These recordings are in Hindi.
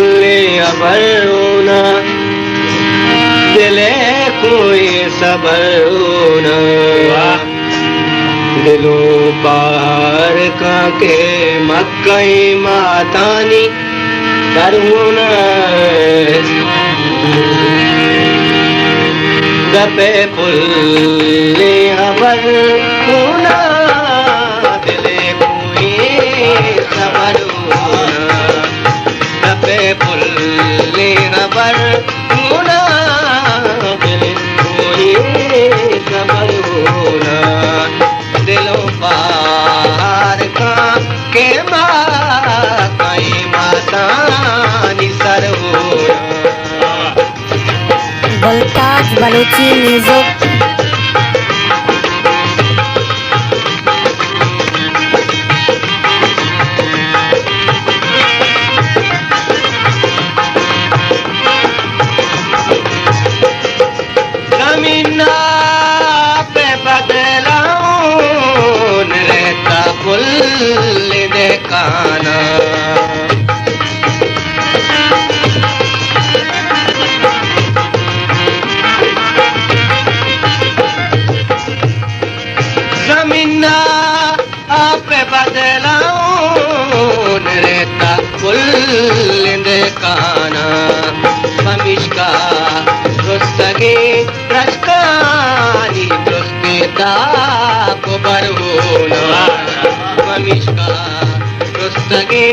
अबर होना दिले कोई सबर होना दिलो बाहर का के मक्कई मातानी करुणा दपे पुल्ले अबर होना दिले कोई सबर होना दपे पुल्ले अबर होना दिले कोई सबर होना दिलो पार का के माई मातानी सर होना मुल्ताज बलूची म्यूजिक। जमीना पे बदलाऊं रहता पुल देखाना जमीना आप बदलाऊं रहता पुल देखाना ममिश्का रुस्तगे रचकानी दुस्तेता को बरहोना ममिश्का रुस्तगे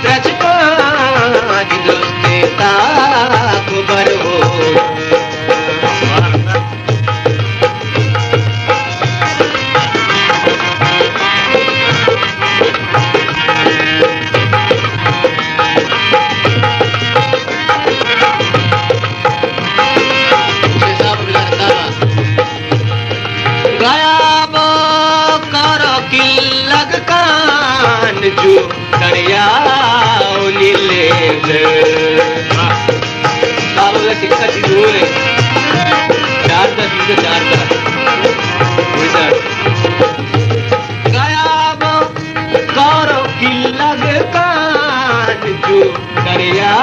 रचकानी दुस्तेता को बरहोना जो दरिया नीले बाबा टिक्का दूर है चार गया करो की लग कान जो दरिया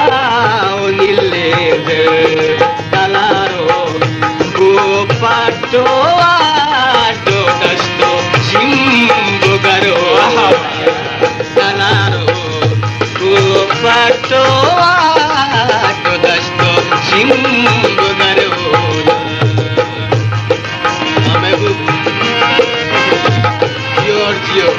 नीले तलारो गो पाटो आटो दस्तो शिंबो गरो पाटो आटो दस्तो शिंबो गरो हमें जियो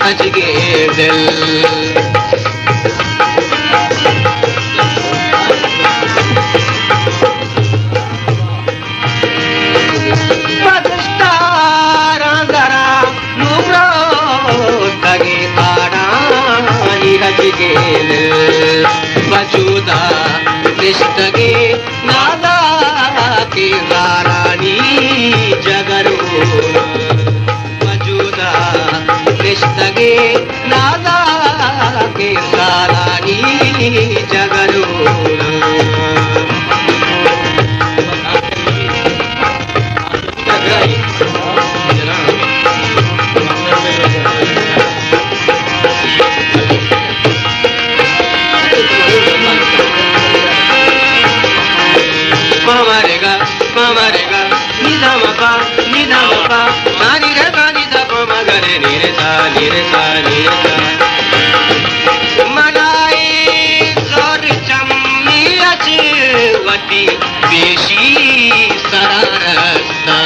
अजगे दिल बदस्तारा नूरो तगे कारानी अजगे दिल बजूदा रिश्तगे नादा के गारानी जगरो रिश्तगे नादा के सारानी जगरोना ममरेगा निधमपा नानी रे नानी दप मगरे नीरे सा मनाई जोर चम्मी अचवती पेशी सरारस्ता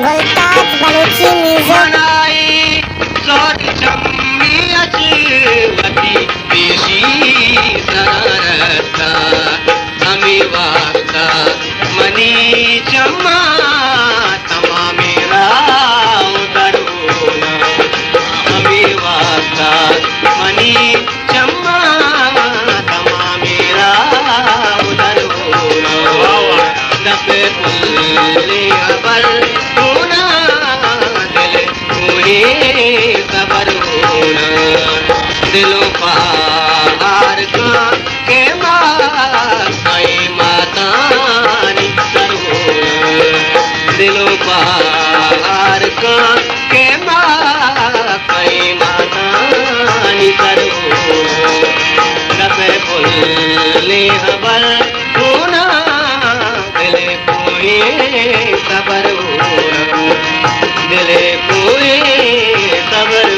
मुल्ताज बलूची म्यूजिक। मनाई जोर चम्मी अचवती पेशी सरारस्ता हमें वास्ता मनी चम्मा तमा मेरा उदरोना हमें वास्ता दिलों पार का के माई मातानी सरोवर दिलों पार का के माई मातानी सरोवर रबे फुल्ली हबर पूना दिले पूए सबर दिले पूए सबर